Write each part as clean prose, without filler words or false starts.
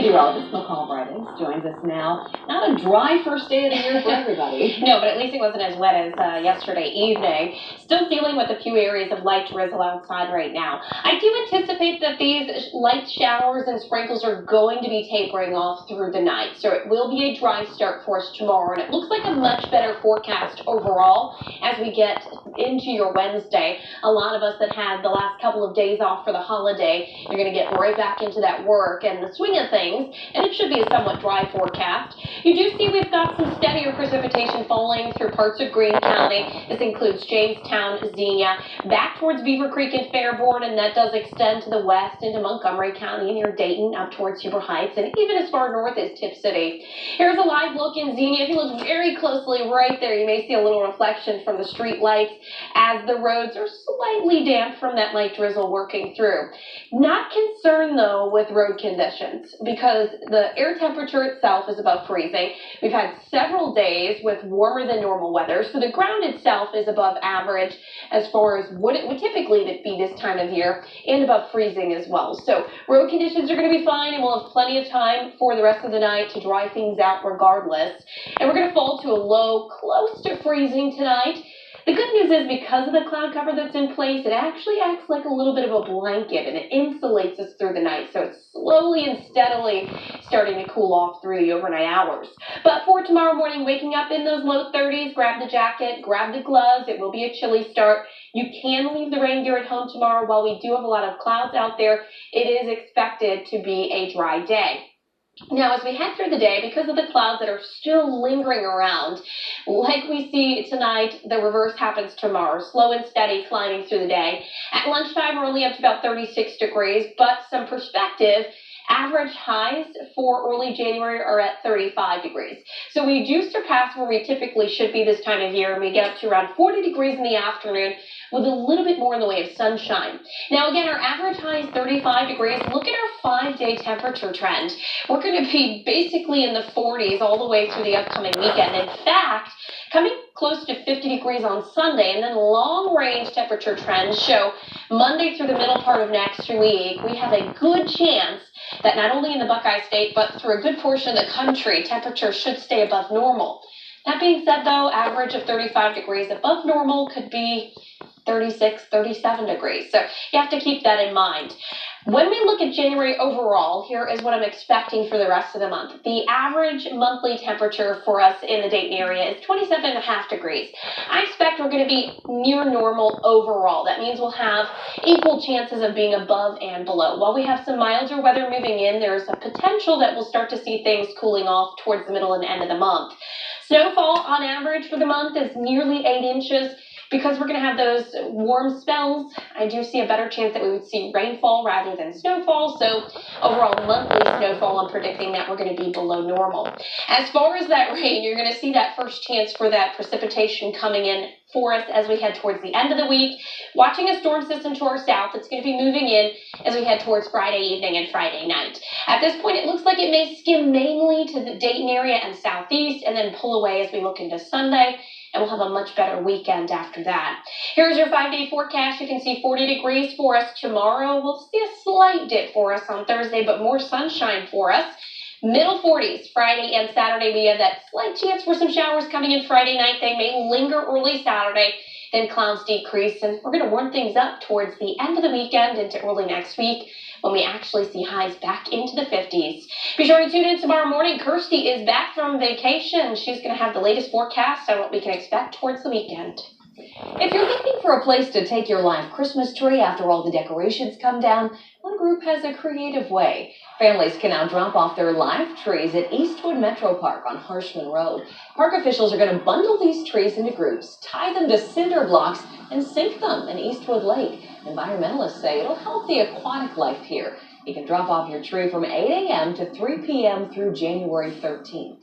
Meteorologist McCall Vrydaghs joins us now. Not a dry first day of the year for everybody. No, but at least it wasn't as wet as yesterday evening. Still dealing with a few areas of light drizzle outside right now. I do anticipate that these light showers and sprinkles are going to be tapering off through the night. So it will be a dry start for us tomorrow, and it looks like a much better forecast overall as we get into your Wednesday. A lot of us that had the last couple of days off for the holiday, you're going to get right back into that work and the swing of things, and it should be a somewhat dry forecast. You do see we've got some steadier precipitation falling through parts of Greene County. This includes Jamestown, Xenia, back towards Beaver Creek and Fairborn, and that does extend to the west into Montgomery County near Dayton, up towards Huber Heights, and even as far north as Tipp City. Here's a live look in Xenia. If you look very closely right there, you may see a little reflection from the street lights as the roads are slightly damp from that light drizzle working through. Not concerned, though, with road conditions because the air temperature itself is above freezing. We've had several days with warmer than normal weather, so the ground itself is above average as far as what it would typically be this time of year, and above freezing as well. So road conditions are going to be fine, and we'll have plenty of time for the rest of the night to dry things out regardless. And we're going to fall to a low close to freezing tonight. The good news is because of the cloud cover that's in place, it actually acts like a little bit of a blanket and it insulates us through the night. So it's slowly and steadily starting to cool off through the overnight hours. But for tomorrow morning, waking up in those low 30s, grab the jacket, grab the gloves. It will be a chilly start. You can leave the rain gear at home tomorrow. While we do have a lot of clouds out there, it is expected to be a dry day. Now, as we head through the day, because of the clouds that are still lingering around, like we see tonight, the reverse happens tomorrow. Slow and steady climbing through the day. At lunchtime, we're only up to about 36 degrees, but some perspective. Average highs for early January are at 35 degrees. So we do surpass where we typically should be this time of year, and we get up to around 40 degrees in the afternoon with a little bit more in the way of sunshine. Now again, our average high is 35 degrees. Look at our 5-day temperature trend. We're going to be basically in the 40s all the way through the upcoming weekend. In fact, coming close to 50 degrees on Sunday, and then long-range temperature trends show Monday through the middle part of next week, we have a good chance that not only in the Buckeye State, but through a good portion of the country, temperatures should stay above normal. That being said, though, average of 35 degrees above normal could be 36, 37 degrees. So you have to keep that in mind. When we look at January overall, here is what I'm expecting for the rest of the month. The average monthly temperature for us in the Dayton area is 27.5 degrees. I expect we're going to be near normal overall. That means we'll have equal chances of being above and below. While we have some milder weather moving in, there's a potential that we'll start to see things cooling off towards the middle and end of the month. Snowfall on average for the month is nearly 8 inches. Because we're going to have those warm spells, I do see a better chance that we would see rainfall rather than snowfall. So overall monthly snowfall, I'm predicting that we're going to be below normal. As far as that rain, you're going to see that first chance for that precipitation coming in for us as we head towards the end of the week. Watching a storm system to our south, it's going to be moving in as we head towards Friday evening and Friday night. At this point, it looks like it may skim mainly to the Dayton area and southeast and then pull away as we look into Sunday. And we'll have a much better weekend after that. Here's your 5-day forecast. You can see 40 degrees for us tomorrow. We'll see a slight dip for us on Thursday, but more sunshine for us. Middle 40s Friday and Saturday. We have that slight chance for some showers coming in Friday night. They may linger early Saturday. Then clouds decrease, and we're going to warm things up towards the end of the weekend into early next week when we actually see highs back into the 50s. Be sure to tune in tomorrow morning. Kirsty is back from vacation. She's going to have the latest forecast on what we can expect towards the weekend. If you're looking for a place to take your live Christmas tree after all the decorations come down, one group has a creative way. Families can now drop off their live trees at Eastwood Metro Park on Harshman Road. Park officials are going to bundle these trees into groups, tie them to cinder blocks, and sink them in Eastwood Lake. Environmentalists say it'll help the aquatic life here. You can drop off your tree from 8 a.m. to 3 p.m. through January 13th.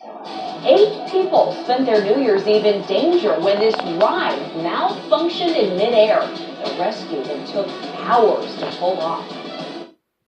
8 people spent their New Year's Eve in danger when this ride malfunctioned in midair. The rescue then took hours to pull off.